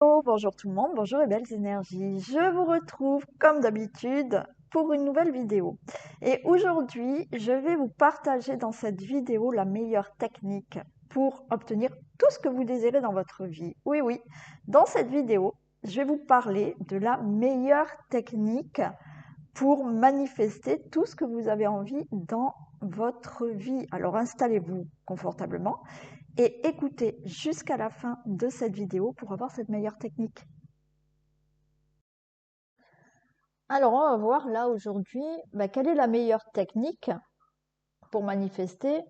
Oh, bonjour tout le monde, bonjour les belles énergies. Je vous retrouve comme d'habitude pour une nouvelle vidéo. Et aujourd'hui, je vais vous partager dans cette vidéo la meilleure technique pour obtenir tout ce que vous désirez dans votre vie. Oui, oui, dans cette vidéo, je vais vous parler de la meilleure technique pour manifester tout ce que vous avez envie dans votre vie. Alors installez-vous confortablement et écoutez jusqu'à la fin de cette vidéo pour avoir cette meilleure technique. Alors, on va voir là aujourd'hui quelle est la meilleure technique pour manifester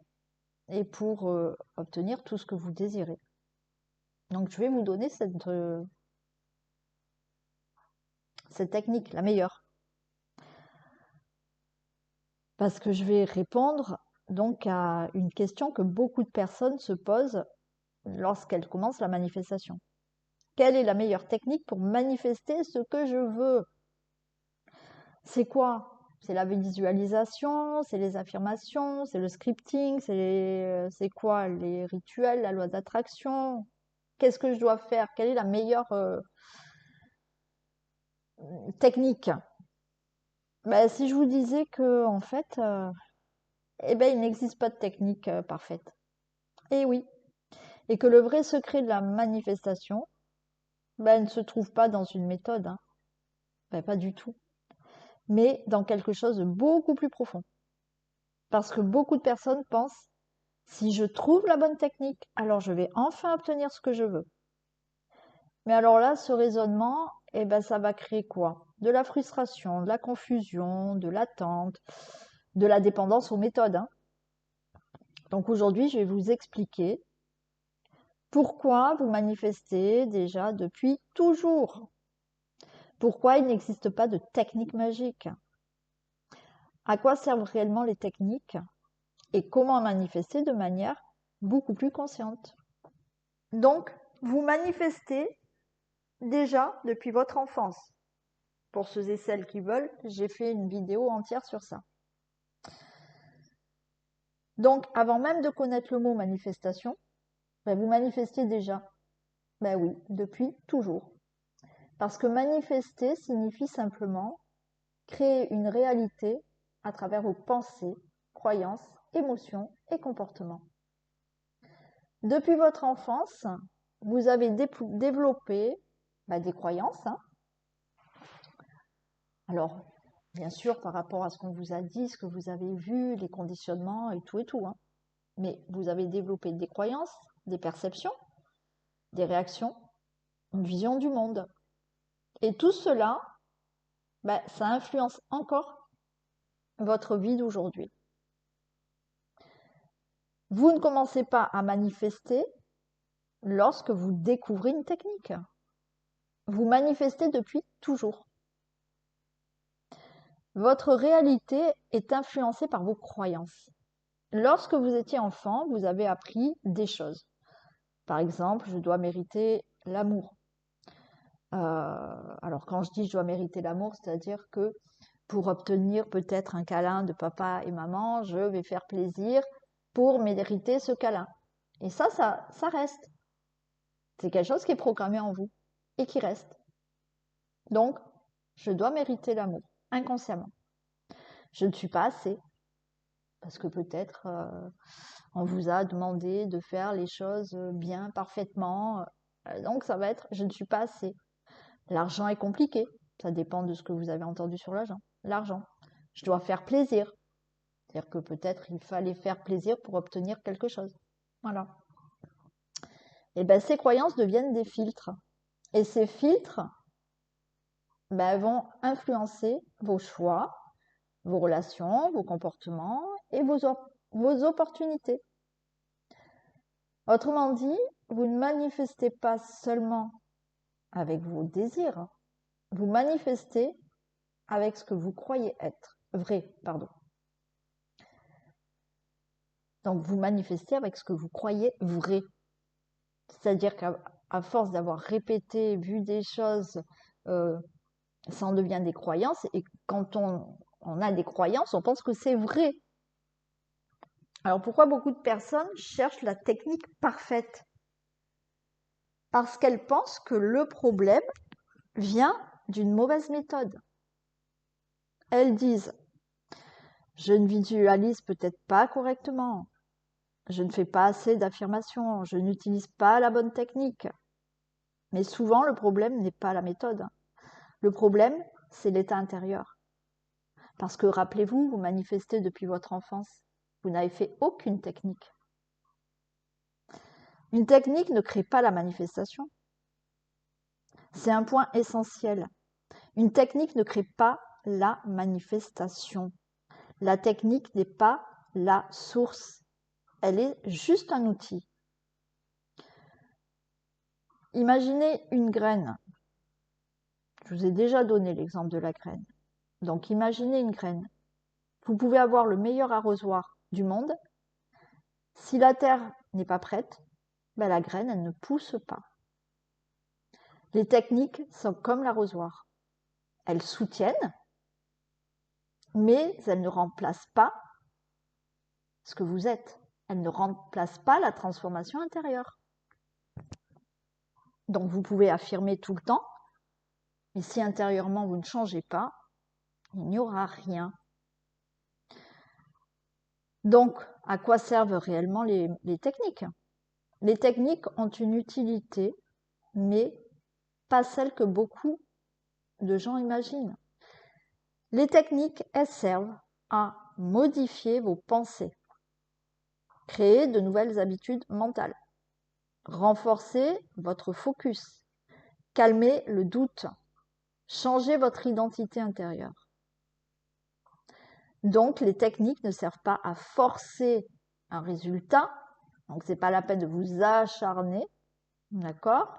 et pour obtenir tout ce que vous désirez. Donc, je vais vous donner cette technique, la meilleure. Parce que je vais répondre donc à une question que beaucoup de personnes se posent lorsqu'elles commencent la manifestation. Quelle est la meilleure technique pour manifester ce que je veux? C'est quoi? C'est la visualisation, c'est les affirmations, c'est le scripting, c'est quoi? Les rituels, la loi d'attraction? Qu'est-ce que je dois faire? Quelle est la meilleure technique? Si je vous disais que en fait, il n'existe pas de technique parfaite. Et oui, et que le vrai secret de la manifestation, ne se trouve pas dans une méthode, hein. Pas du tout, mais dans quelque chose de beaucoup plus profond. Parce que beaucoup de personnes pensent: si je trouve la bonne technique, alors je vais enfin obtenir ce que je veux. Mais alors là, ce raisonnement, ça va créer quoi? De la frustration, de la confusion, de l'attente, de la dépendance aux méthodes, hein. Donc aujourd'hui, je vais vous expliquer pourquoi vous manifestez déjà depuis toujours. Pourquoi il n'existe pas de technique magique? À quoi servent réellement les techniques? Et comment manifester de manière beaucoup plus consciente? Donc, vous manifestez déjà depuis votre enfance. Pour ceux et celles qui veulent, j'ai fait une vidéo entière sur ça. Donc, avant même de connaître le mot manifestation, vous manifestiez déjà. Oui, depuis toujours. Parce que manifester signifie simplement créer une réalité à travers vos pensées, croyances, émotions et comportements. Depuis votre enfance, vous avez développé des croyances, hein. Alors, bien sûr, par rapport à ce qu'on vous a dit, ce que vous avez vu, les conditionnements et tout, hein. Mais vous avez développé des croyances, des perceptions, des réactions, une vision du monde. Et tout cela, ça influence encore votre vie d'aujourd'hui. Vous ne commencez pas à manifester lorsque vous découvrez une technique. Vous manifestez depuis toujours. Votre réalité est influencée par vos croyances. Lorsque vous étiez enfant, vous avez appris des choses. Par exemple, je dois mériter l'amour. Alors quand je dis je dois mériter l'amour, c'est-à-dire que pour obtenir peut-être un câlin de papa et maman, je vais faire plaisir pour mériter ce câlin. Et ça reste. C'est quelque chose qui est programmé en vous et qui reste. Donc, je dois mériter l'amour, inconsciemment. Je ne suis pas assez, parce que peut-être on vous a demandé de faire les choses bien, parfaitement. Donc, ça va être je ne suis pas assez. L'argent est compliqué. Ça dépend de ce que vous avez entendu sur l'argent. Je dois faire plaisir. C'est-à-dire que peut-être il fallait faire plaisir pour obtenir quelque chose. Voilà. Et ces croyances deviennent des filtres. Et ces filtres vont influencer vos choix, vos relations, vos comportements et vos opportunités. Autrement dit, vous ne manifestez pas seulement avec vos désirs, vous manifestez avec ce que vous croyez être vrai, pardon. Donc vous manifestez avec ce que vous croyez vrai. C'est-à-dire qu'à force d'avoir répété, vu des choses, ça en devient des croyances. Et quand on a des croyances, on pense que c'est vrai. Alors pourquoi beaucoup de personnes cherchent la technique parfaite? Parce qu'elles pensent que le problème vient d'une mauvaise méthode. Elles disent « Je ne visualise peut-être pas correctement, je ne fais pas assez d'affirmations, je n'utilise pas la bonne technique. » Mais souvent, le problème n'est pas la méthode. Le problème, c'est l'état intérieur. Parce que, rappelez-vous, vous manifestez depuis votre enfance. Vous n'avez fait aucune technique. Une technique ne crée pas la manifestation. C'est un point essentiel. Une technique ne crée pas la manifestation. La technique n'est pas la source. Elle est juste un outil. Imaginez une graine. Je vous ai déjà donné l'exemple de la graine. Donc imaginez une graine. Vous pouvez avoir le meilleur arrosoir du monde. Si la terre n'est pas prête, ben la graine, elle ne pousse pas. Les techniques sont comme l'arrosoir. Elles soutiennent, mais elles ne remplacent pas ce que vous êtes. Elles ne remplacent pas la transformation intérieure. Donc vous pouvez affirmer tout le temps, mais si intérieurement vous ne changez pas, il n'y aura rien. Donc, à quoi servent réellement les techniques? Les techniques ont une utilité, mais pas celle que beaucoup de gens imaginent. Les techniques, elles servent à modifier vos pensées, créer de nouvelles habitudes mentales, renforcer votre focus, calmer le doute, changer votre identité intérieure. Donc, les techniques ne servent pas à forcer un résultat, donc c'est pas la peine de vous acharner, d'accord?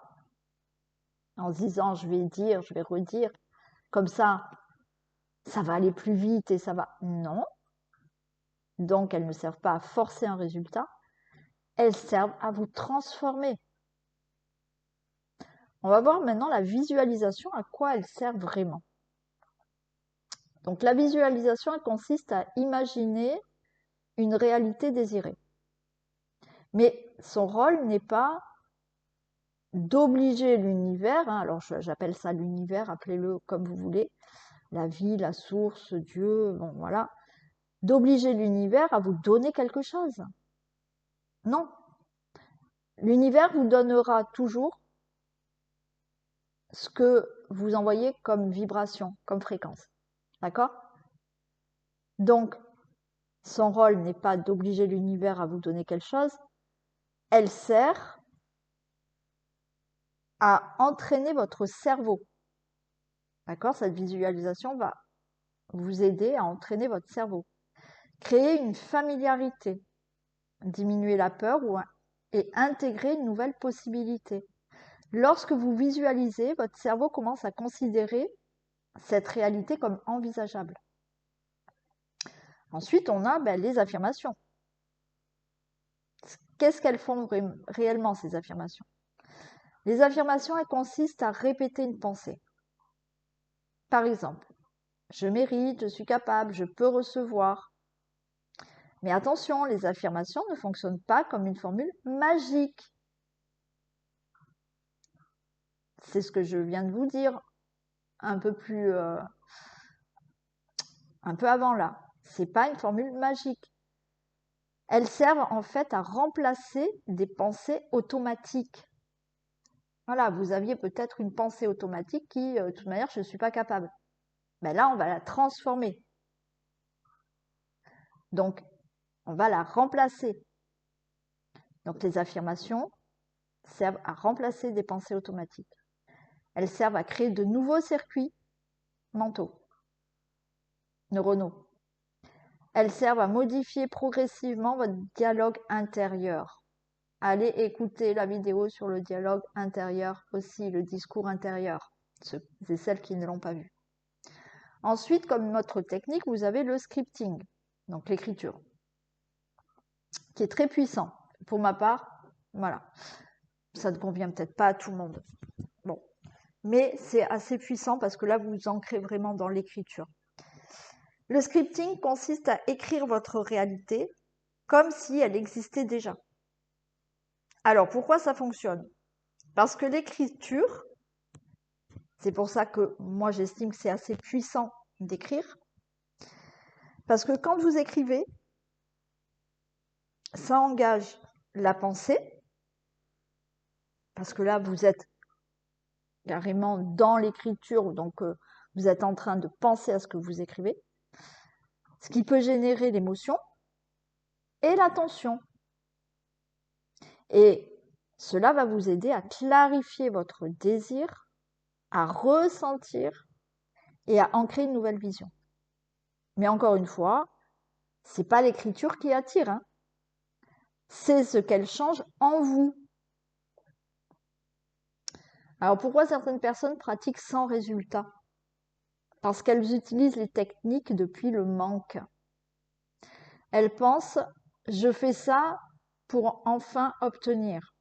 En se disant, je vais dire, je vais redire, comme ça va aller plus vite et ça va... Non. Donc, elles ne servent pas à forcer un résultat, elles servent à vous transformer. On va voir maintenant la visualisation, à quoi elle sert vraiment. Donc, la visualisation, elle consiste à imaginer une réalité désirée. Mais son rôle n'est pas d'obliger l'univers, alors j'appelle ça l'univers, appelez-le comme vous voulez, la vie, la source, Dieu, bon voilà, d'obliger l'univers à vous donner quelque chose. Non. L'univers vous donnera toujours ce que vous envoyez comme vibration, comme fréquence. D'accord? Donc, son rôle n'est pas d'obliger l'univers à vous donner quelque chose, elle sert à entraîner votre cerveau. D'accord? Cette visualisation va vous aider à entraîner votre cerveau. Créer une familiarité, diminuer la peur et intégrer une nouvelle possibilité. Lorsque vous visualisez, votre cerveau commence à considérer cette réalité comme envisageable. Ensuite, on a les affirmations. Qu'est-ce qu'elles font réellement, ces affirmations? Les affirmations, elles consistent à répéter une pensée. Par exemple, je mérite, je suis capable, je peux recevoir. Mais attention, les affirmations ne fonctionnent pas comme une formule magique. C'est ce que je viens de vous dire un peu avant là. C'est pas une formule magique. Elles servent en fait à remplacer des pensées automatiques. Voilà, vous aviez peut-être une pensée automatique qui, de toute manière, je ne suis pas capable. Ben là, on va la transformer. Donc, on va la remplacer. Donc, les affirmations servent à remplacer des pensées automatiques. Elles servent à créer de nouveaux circuits mentaux, neuronaux. Elles servent à modifier progressivement votre dialogue intérieur. Allez écouter la vidéo sur le dialogue intérieur aussi, le discours intérieur. C'est celles qui ne l'ont pas vu. Ensuite, comme autre technique, vous avez le scripting, donc l'écriture, qui est très puissant. Pour ma part, voilà, ça ne convient peut-être pas à tout le monde. Bon, mais c'est assez puissant parce que là, vous vous ancrez vraiment dans l'écriture. Le scripting consiste à écrire votre réalité comme si elle existait déjà. Alors, pourquoi ça fonctionne? Parce que l'écriture, c'est pour ça que moi j'estime que c'est assez puissant d'écrire, parce que quand vous écrivez, ça engage la pensée, parce que là vous êtes carrément dans l'écriture, donc vous êtes en train de penser à ce que vous écrivez, ce qui peut générer l'émotion et l'attention. Et cela va vous aider à clarifier votre désir, à ressentir et à ancrer une nouvelle vision. Mais encore une fois, c'est pas l'écriture qui attire, hein. C'est ce qu'elle change en vous. Alors pourquoi certaines personnes pratiquent sans résultat? Parce qu'elles utilisent les techniques depuis le manque. Elles pensent, je fais ça pour enfin obtenir.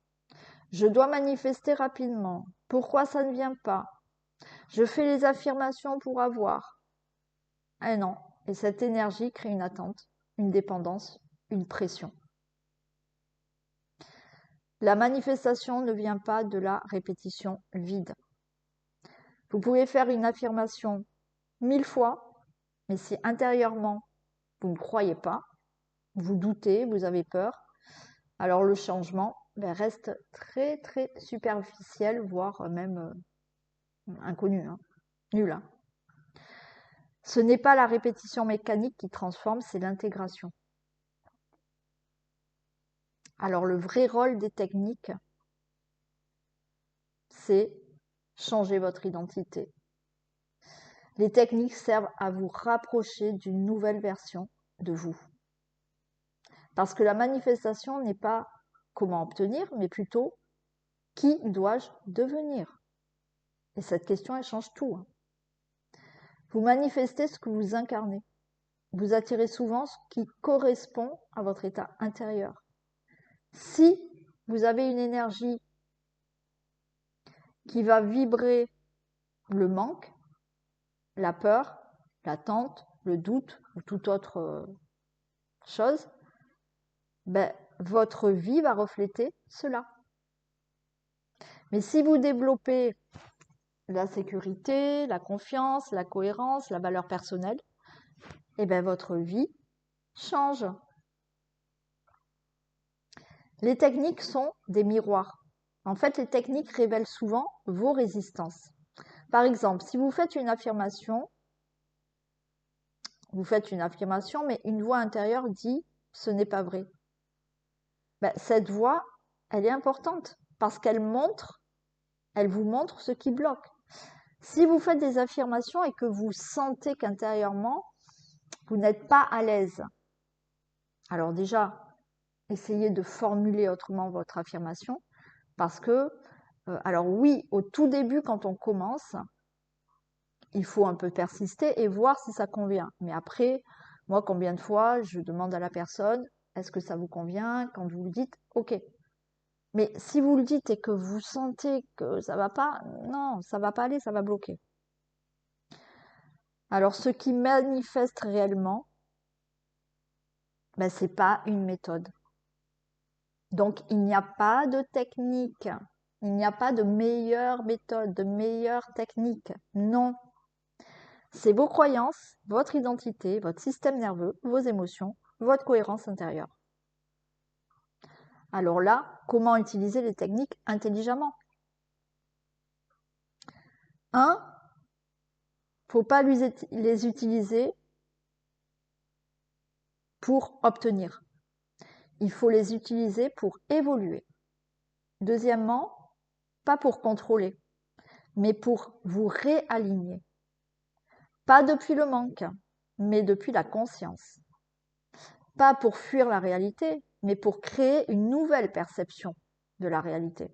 Je dois manifester rapidement. Pourquoi ça ne vient pas? Je fais les affirmations pour avoir. Eh non. Et cette énergie crée une attente, une dépendance, une pression. La manifestation ne vient pas de la répétition vide. Vous pouvez faire une affirmation 1000 fois, mais si intérieurement vous ne croyez pas, vous doutez, vous avez peur, alors le changement reste très très superficiel, voire même inconnu, hein, nul. Hein. Ce n'est pas la répétition mécanique qui transforme, c'est l'intégration. Alors le vrai rôle des techniques, c'est changer votre identité. Les techniques servent à vous rapprocher d'une nouvelle version de vous. Parce que la manifestation n'est pas comment obtenir, mais plutôt qui dois-je devenir? Et cette question, elle change tout. Hein. Vous manifestez ce que vous incarnez. Vous attirez souvent ce qui correspond à votre état intérieur. Si vous avez une énergie qui va vibrer le manque, la peur, l'attente, le doute ou toute autre chose, votre vie va refléter cela. Mais si vous développez la sécurité, la confiance, la cohérence, la valeur personnelle, votre vie change. Les techniques sont des miroirs. En fait, les techniques révèlent souvent vos résistances. Par exemple, si vous faites une affirmation, mais une voix intérieure dit « ce n'est pas vrai ». Cette voix, elle est importante parce qu'elle vous montre ce qui bloque. Si vous faites des affirmations et que vous sentez qu'intérieurement, vous n'êtes pas à l'aise, alors déjà, essayez de formuler autrement votre affirmation parce que, alors oui, au tout début, quand on commence, il faut un peu persister et voir si ça convient. Mais après, moi, combien de fois je demande à la personne, est-ce que ça vous convient? Quand vous le dites, ok. Mais si vous le dites et que vous sentez que ça va pas, non, ça va pas aller, ça va bloquer. Alors, ce qui manifeste réellement, c'est pas une méthode. Donc, il n'y a pas de technique. Il n'y a pas de meilleure méthode, de meilleure technique. Non. C'est vos croyances, votre identité, votre système nerveux, vos émotions, votre cohérence intérieure. Alors là, comment utiliser les techniques intelligemment? 1. Faut pas les utiliser pour obtenir. Il faut les utiliser pour évoluer. Deuxièmement, pas pour contrôler, mais pour vous réaligner. Pas depuis le manque, mais depuis la conscience. Pas pour fuir la réalité, mais pour créer une nouvelle perception de la réalité.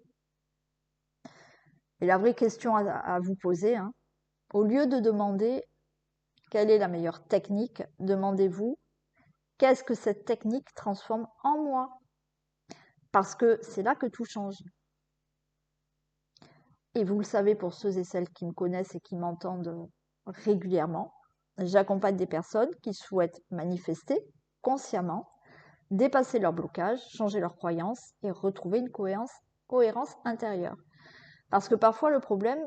Et la vraie question à vous poser, hein, au lieu de demander quelle est la meilleure technique, demandez-vous qu'est-ce que cette technique transforme en moi? Parce que c'est là que tout change. Et vous le savez pour ceux et celles qui me connaissent et qui m'entendent régulièrement, j'accompagne des personnes qui souhaitent manifester consciemment, dépasser leurs blocages, changer leurs croyances et retrouver une cohérence intérieure. Parce que parfois, le problème,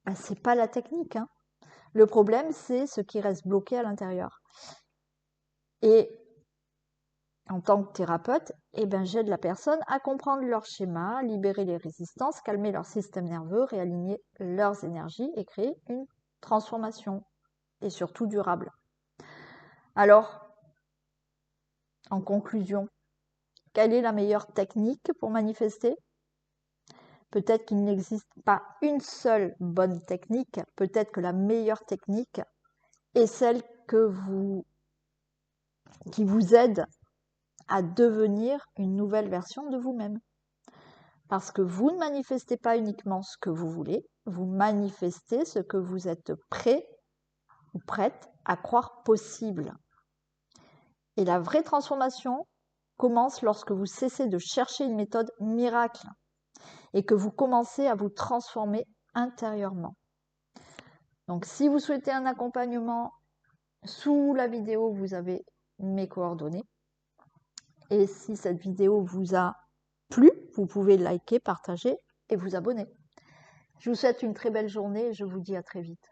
ben, c'est pas la technique, hein. Le problème, c'est ce qui reste bloqué à l'intérieur. Et en tant que thérapeute, eh ben, j'aide la personne à comprendre leur schéma, libérer les résistances, calmer leur système nerveux, réaligner leurs énergies et créer une transformation, et surtout durable. Alors, en conclusion, quelle est la meilleure technique pour manifester? Peut-être qu'il n'existe pas une seule bonne technique, peut-être que la meilleure technique est celle qui vous aide à devenir une nouvelle version de vous-même. Parce que vous ne manifestez pas uniquement ce que vous voulez, vous manifestez ce que vous êtes prêt ou prête à croire possible. Et la vraie transformation commence lorsque vous cessez de chercher une méthode miracle et que vous commencez à vous transformer intérieurement. Donc si vous souhaitez un accompagnement, sous la vidéo, vous avez mes coordonnées. Et si cette vidéo vous a plu, vous pouvez liker, partager et vous abonner. Je vous souhaite une très belle journée et je vous dis à très vite.